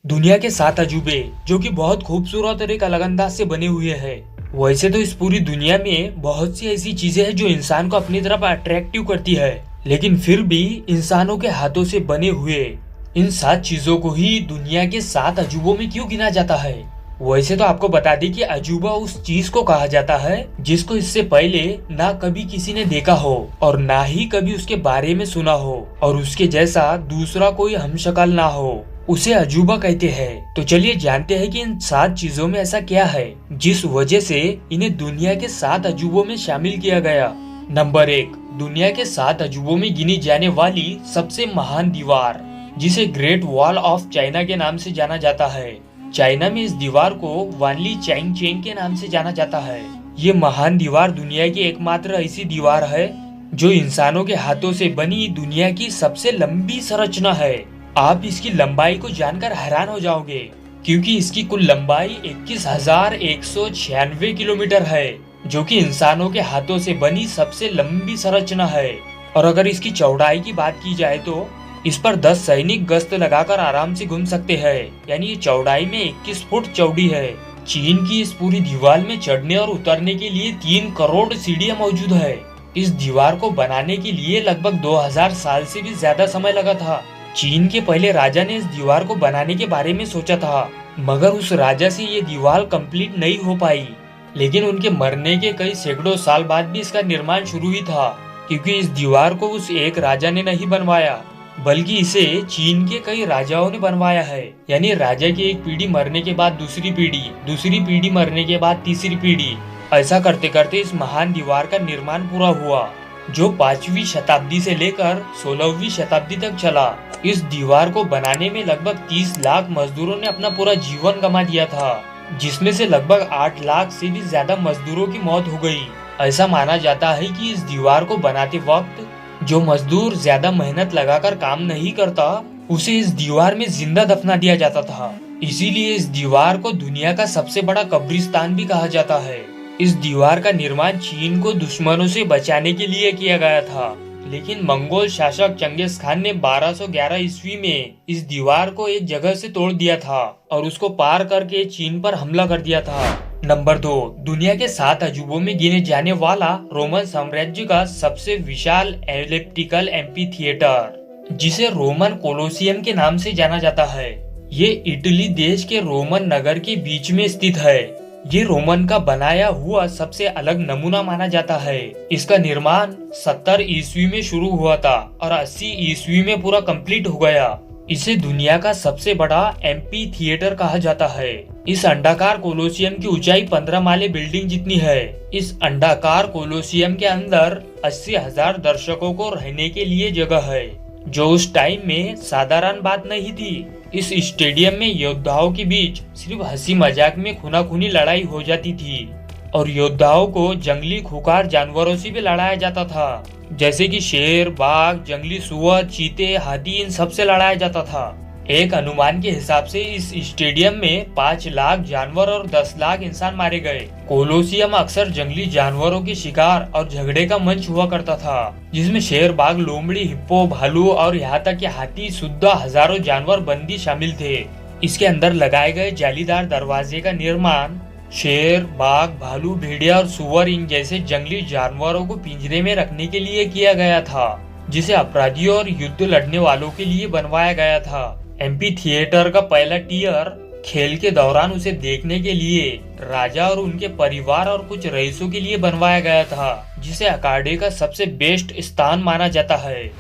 दुनिया के 7 अजूबे जो कि बहुत खूबसूरत और एक अलग अंदाज से बने हुए हैं। वैसे तो इस पूरी दुनिया में बहुत सी ऐसी चीजें हैं जो इंसान को अपनी तरफ अट्रैक्टिव करती है, लेकिन फिर भी इंसानों के हाथों से बने हुए इन 7 चीजों को ही दुनिया के 7 अजूबों में क्यों गिना जाता है। वैसे तो आपको बता दें कि अजूबा उस चीज को कहा जाता है जिसको इससे पहले ना कभी किसी ने देखा हो और ना ही कभी उसके बारे में सुना हो और उसके जैसा दूसरा कोई हमशक्ल ना हो, उसे अजूबा कहते हैं। तो चलिए जानते हैं कि इन 7 चीजों में ऐसा क्या है जिस वजह से इन्हें दुनिया के 7 अजूबों में शामिल किया गया। नंबर 1, दुनिया के 7 अजूबों में गिनी जाने वाली सबसे महान दीवार, जिसे ग्रेट वॉल ऑफ चाइना के नाम से जाना जाता है। चाइना में इस दीवार को वानली चैंगचेंग के नाम से जाना जाता है। ये महान दीवार दुनिया की एकमात्र ऐसी दीवार है जो इंसानों के हाथों से बनी दुनिया की सबसे लंबी संरचना है। आप इसकी लंबाई को जानकर हैरान हो जाओगे, क्योंकि इसकी कुल लंबाई 21,196 किलोमीटर है, जो कि इंसानों के हाथों से बनी सबसे लंबी संरचना है। और अगर इसकी चौड़ाई की बात की जाए तो इस पर 10 सैनिक गश्त लगाकर आराम से घूम सकते हैं, यानी ये चौड़ाई में 21 फुट चौड़ी है। चीन की इस पूरी दीवार में चढ़ने और उतरने के लिए 3 करोड़ सीढ़ियां मौजूद है। इस दीवार को बनाने के लिए लगभग 2000 साल से भी ज्यादा समय लगा था। चीन के पहले राजा ने इस दीवार को बनाने के बारे में सोचा था, मगर उस राजा से ये दीवार कंप्लीट नहीं हो पाई। लेकिन उनके मरने के कई सैकड़ों साल बाद भी इसका निर्माण शुरू ही था, क्योंकि इस दीवार को उस एक राजा ने नहीं बनवाया, बल्कि इसे चीन के कई राजाओं ने बनवाया है। यानी राजा की एक पीढ़ी मरने के बाद दूसरी पीढ़ी मरने के बाद तीसरी पीढ़ी, ऐसा करते करते इस महान दीवार का निर्माण पूरा हुआ, जो 5वीं शताब्दी से लेकर 16वीं शताब्दी तक चला। इस दीवार को बनाने में लगभग 30 लाख मजदूरों ने अपना पूरा जीवन गंवा दिया था, जिसमें से लगभग 8 लाख से भी ज्यादा मजदूरों की मौत हो गई। ऐसा माना जाता है कि इस दीवार को बनाते वक्त जो मजदूर ज्यादा मेहनत लगाकर काम नहीं करता, उसे इस दीवार में जिंदा दफना दिया जाता था। इसीलिए इस दीवार को दुनिया का सबसे बड़ा कब्रिस्तान भी कहा जाता है। इस दीवार का निर्माण चीन को दुश्मनों से बचाने के लिए किया गया था, लेकिन मंगोल शासक चंगेज खान ने 1211 ईस्वी में इस दीवार को एक जगह से तोड़ दिया था और उसको पार करके चीन पर हमला कर दिया था। नंबर 2, दुनिया के 7 अजूबों में गिने जाने वाला रोमन साम्राज्य का सबसे विशाल एलिप्टिकल एम्पी थिएटर, जिसे रोमन कोलोसियम के नाम से जाना जाता है। ये इटली देश के रोमन नगर के बीच में स्थित है। ये रोमन का बनाया हुआ सबसे अलग नमूना माना जाता है। इसका निर्माण 70 ईस्वी में शुरू हुआ था और 80 ईस्वी में पूरा कंप्लीट हो गया। इसे दुनिया का सबसे बड़ा एम्पी थिएटर कहा जाता है। इस अंडाकार कोलोसियम की ऊंचाई 15 माले बिल्डिंग जितनी है। इस अंडाकार कोलोसियम के अंदर 80,000 दर्शकों को रहने के लिए जगह है, जो उस टाइम में साधारण बात नहीं थी। इस स्टेडियम में योद्धाओं के बीच सिर्फ हंसी मजाक में खूनाखूनी लड़ाई हो जाती थी और योद्धाओं को जंगली खुंखार जानवरों से भी लड़ाया जाता था, जैसे कि शेर, बाघ, जंगली सुअर, चीते, हाथी, इन सब से लड़ाया जाता था। एक अनुमान के हिसाब से इस स्टेडियम में 5 लाख जानवर और 10 लाख इंसान मारे गए। कोलोसियम अक्सर जंगली जानवरों के शिकार और झगड़े का मंच हुआ करता था, जिसमें शेर, बाघ, लोमड़ी, हिप्पो, भालू और यहाँ तक कि हाथी सुद्धा हजारों जानवर बंदी शामिल थे। इसके अंदर लगाए गए जालीदार दरवाजे का निर्माण शेर, बाघ, भालू, भेड़िया और सुअर, इन जैसे जंगली जानवरों को पिंजरे में रखने के लिए किया गया था, जिसे अपराधियों और युद्ध लड़ने वालों के लिए बनवाया गया था। एम्पी थिएटर का पहला टियर खेल के दौरान उसे देखने के लिए राजा और उनके परिवार और कुछ रईसों के लिए बनवाया गया था, जिसे अखाड़े का सबसे बेस्ट स्थान माना जाता है।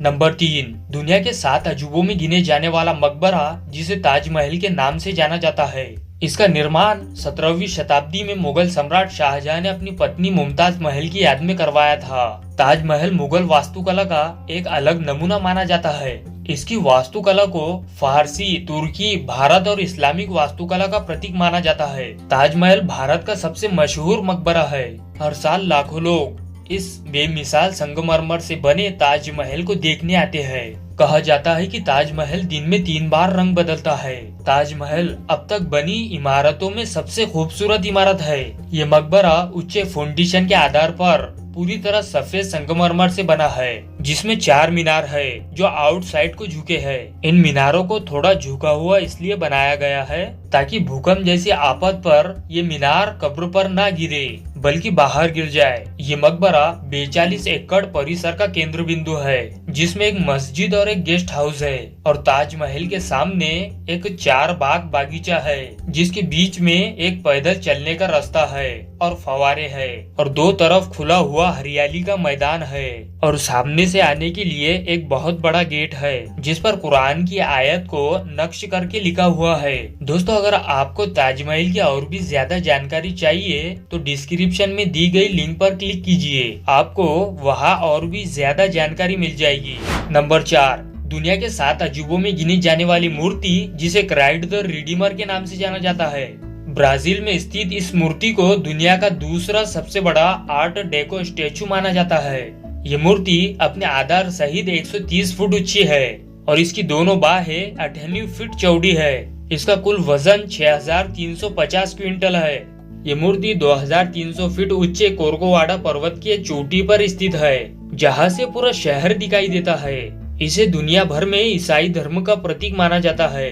नंबर 3, दुनिया के 7 अजूबों में गिने जाने वाला मकबरा, जिसे ताजमहल के नाम से जाना जाता है। इसका निर्माण 17वीं शताब्दी में मुगल सम्राट शाहजहां ने अपनी पत्नी मुमताज महल की याद में करवाया था। ताजमहल मुगल वास्तुकला का एक अलग नमूना माना जाता है। इसकी वास्तुकला को फारसी, तुर्की, भारत और इस्लामिक वास्तुकला का प्रतीक माना जाता है। ताजमहल भारत का सबसे मशहूर मकबरा है। हर साल लाखों लोग इस बेमिसाल संगमरमर से बने ताजमहल को देखने आते हैं। कहा जाता है कि ताजमहल दिन में 3 बार रंग बदलता है। ताजमहल अब तक बनी इमारतों में सबसे खूबसूरत इमारत है। ये मकबरा ऊंचे फाउंडेशन के आधार पर पूरी तरह सफेद संगमरमर से बना है जिसमें 4 मीनार है जो आउटसाइड को झुके हैं। इन मीनारों को थोड़ा झुका हुआ इसलिए बनाया गया है ताकि भूकंप जैसी आफत पर ये मीनार कब्र पर ना गिरे बल्कि बाहर गिर जाए। ये मकबरा 42 एकड़ परिसर का केंद्र बिंदु है, जिसमें एक मस्जिद और एक गेस्ट हाउस है और ताजमहल के सामने एक 4 बाग बागीचा है, जिसके बीच में एक पैदल चलने का रास्ता है और फवारे है और 2 तरफ खुला हुआ हरियाली का मैदान है और सामने से आने के लिए एक बहुत बड़ा गेट है जिस पर कुरान की आयत को नक्श करके लिखा हुआ है। दोस्तों, अगर आपको ताजमहल की और भी ज्यादा जानकारी चाहिए तो डिस्क्रिप्शन में दी गई लिंक पर क्लिक कीजिए, आपको वहां और भी ज्यादा जानकारी मिल जाएगी। नंबर 4, दुनिया के 7 अजूबों में गिनी जाने वाली मूर्ति जिसे क्राइस्ट द रिडीमर के नाम से जाना जाता है। ब्राजील में स्थित इस मूर्ति को दुनिया का दूसरा सबसे बड़ा आर्ट डेको स्टेचू माना जाता है। ये मूर्ति अपने आधार सहित 130 फुट ऊंची है और इसकी दोनों बाहें 98 फीट चौड़ी है। इसका कुल वजन 6350 क्विंटल है। ये मूर्ति 2300 फीट ऊंचे कोर्कोवाडा पर्वत की चोटी पर स्थित है, जहाँ से पूरा शहर दिखाई देता है। इसे दुनिया भर में ईसाई धर्म का प्रतीक माना जाता है।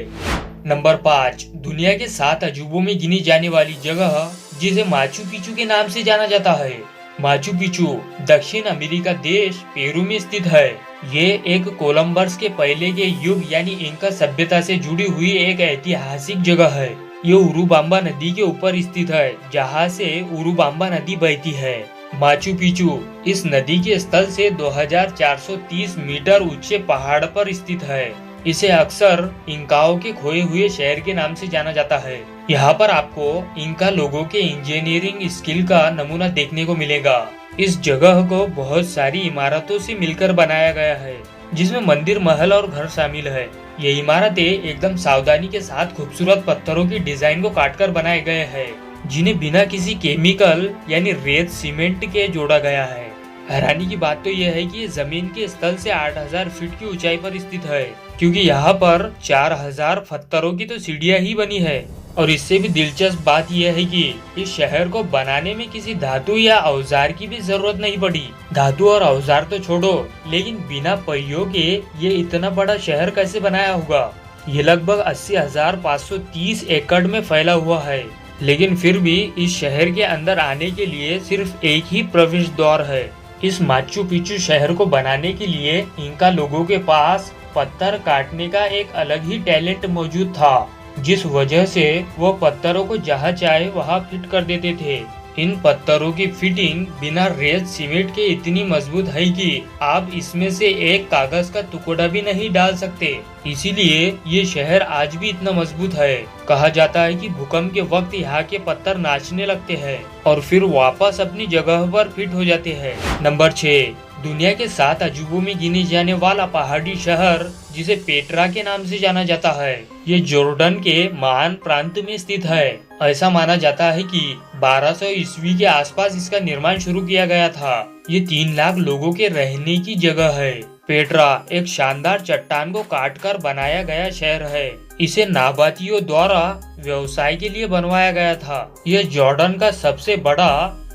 नंबर 5, दुनिया के 7 अजूबों में गिनी जाने वाली जगह जिसे माचू पिचू के नाम से जाना जाता है। माचू पिचू दक्षिण अमेरिका देश पेरू में स्थित है। ये एक कोलंबस के पहले के युग यानी इंका सभ्यता से जुड़ी हुई एक ऐतिहासिक जगह है। ये उरुबांबा नदी के ऊपर स्थित है, जहाँ से उरुबांबा नदी बहती है। माचू पिचू इस नदी के स्थल से 2430 मीटर ऊंचे पहाड़ पर स्थित है। इसे अक्सर इंकाओं के खोए हुए शहर के नाम से जाना जाता है। यहाँ पर आपको इंका लोगों के इंजीनियरिंग स्किल का नमूना देखने को मिलेगा। इस जगह को बहुत सारी इमारतों से मिलकर बनाया गया है, जिसमें मंदिर, महल और घर शामिल है। ये इमारतें एकदम सावधानी के साथ खूबसूरत पत्थरों की डिजाइन को काटकर बनाए गए हैं, जिन्हें बिना किसी केमिकल यानी रेत सीमेंट के जोड़ा गया है। हैरानी की बात तो यह है कि ये जमीन के स्थल से 8000 फीट की ऊंचाई पर स्थित है, क्योंकि यहाँ पर 4000 पत्थरों की तो सीढ़ियाँ ही बनी है। और इससे भी दिलचस्प बात यह है कि इस शहर को बनाने में किसी धातु या औजार की भी जरूरत नहीं पड़ी। धातु और औजार तो छोड़ो, लेकिन बिना पहियों के ये इतना बड़ा शहर कैसे बनाया होगा। ये लगभग 80,530 एकड़ में फैला हुआ है, लेकिन फिर भी इस शहर के अंदर आने के लिए सिर्फ एक ही प्रवेश द्वार है। इस माचू पिचू शहर को बनाने के लिए इंका लोगों के पास पत्थर काटने का एक अलग ही टैलेंट मौजूद था, जिस वजह से वो पत्थरों को जहाँ चाहे वहाँ फिट कर देते थे। इन पत्थरों की फिटिंग बिना रेत सीमेंट के इतनी मजबूत है कि आप इसमें से एक कागज का टुकड़ा भी नहीं डाल सकते। इसीलिए ये शहर आज भी इतना मजबूत है। कहा जाता है कि भूकंप के वक्त यहाँ के पत्थर नाचने लगते हैं और फिर वापस अपनी जगह पर फिट हो जाते हैं। नंबर 6, दुनिया के 7 अजूबों में गिने जाने वाला पहाड़ी शहर जिसे पेट्रा के नाम से जाना जाता है। ये जॉर्डन के मान प्रांत में स्थित है। ऐसा माना जाता है कि 1200 ईस्वी के आसपास इसका निर्माण शुरू किया गया था। ये 3 लाख लोगों के रहने की जगह है। पेट्रा एक शानदार चट्टान को काटकर बनाया गया शहर है। इसे नाबातियों द्वारा व्यवसाय के लिए बनवाया गया था। यह जॉर्डन का सबसे बड़ा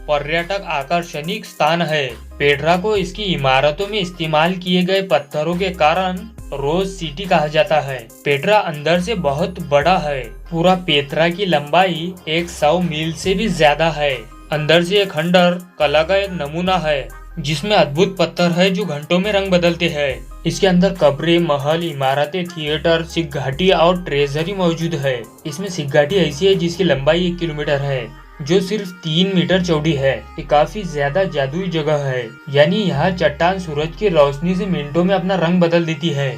पर्यटक आकर्षणिक स्थान है। पेट्रा को इसकी इमारतों में इस्तेमाल किए गए पत्थरों के कारण रोज सिटी कहा जाता है। पेट्रा अंदर से बहुत बड़ा है। पूरा पेट्रा की लंबाई 100 मील से भी ज्यादा है। अंदर से एक खंडर कला का एक नमूना है, जिसमें अद्भुत पत्थर है जो घंटों में रंग बदलते हैं। इसके अंदर कब्रें, महल, इमारतें, थिएटर, सिख घाटी और ट्रेजरी मौजूद है। इसमें सिख घाटी ऐसी है जिसकी लंबाई 1 किलोमीटर है, जो सिर्फ 3 मीटर चौड़ी है। ये काफी ज्यादा जादुई जगह है, यानी यहाँ चट्टान सूरज की रोशनी से मिनटों में अपना रंग बदल देती है।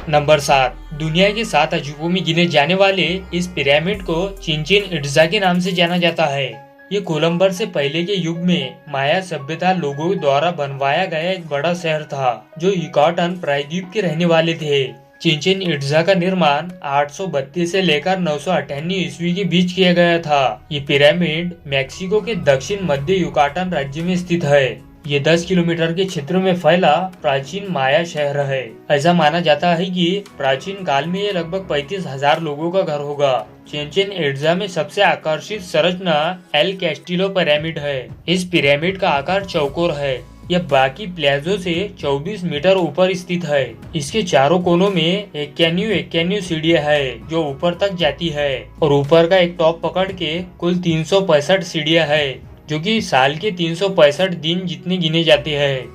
नंबर 7, दुनिया के 7 अजूबों में गिने जाने वाले इस पिरामिड को चिंचिन इट्जा के नाम से जाना जाता है। ये कोलंबस से पहले के युग में माया सभ्यता लोगों द्वारा बनवाया गया एक बड़ा शहर था, जो युकाटन प्रायद्वीप के रहने वाले थे। चिंचिन इट्जा का निर्माण 832 से लेकर 998 ईस्वी के बीच किया गया था। ये पिरामिड मेक्सिको के दक्षिण मध्य युकाटन राज्य में स्थित है। ये 10 किलोमीटर के क्षेत्र में फैला प्राचीन माया शहर है। ऐसा माना जाता है कि प्राचीन काल में ये लगभग 35,000 लोगों का घर होगा। चिंचिन इट्जा में सबसे आकर्षित संरचना एल कैस्टिलो पिरामिड है। इस पिरामिड का आकार चौकोर है, यह बाकी प्लाजो से 24 मीटर ऊपर स्थित है। इसके चारों कोनों में इक्यान्यू सीढ़ियां है जो ऊपर तक जाती है और ऊपर का एक टॉप पकड़ के कुल 365 सीढ़ियां है जो कि साल के 365 दिन जितने गिने जाते हैं।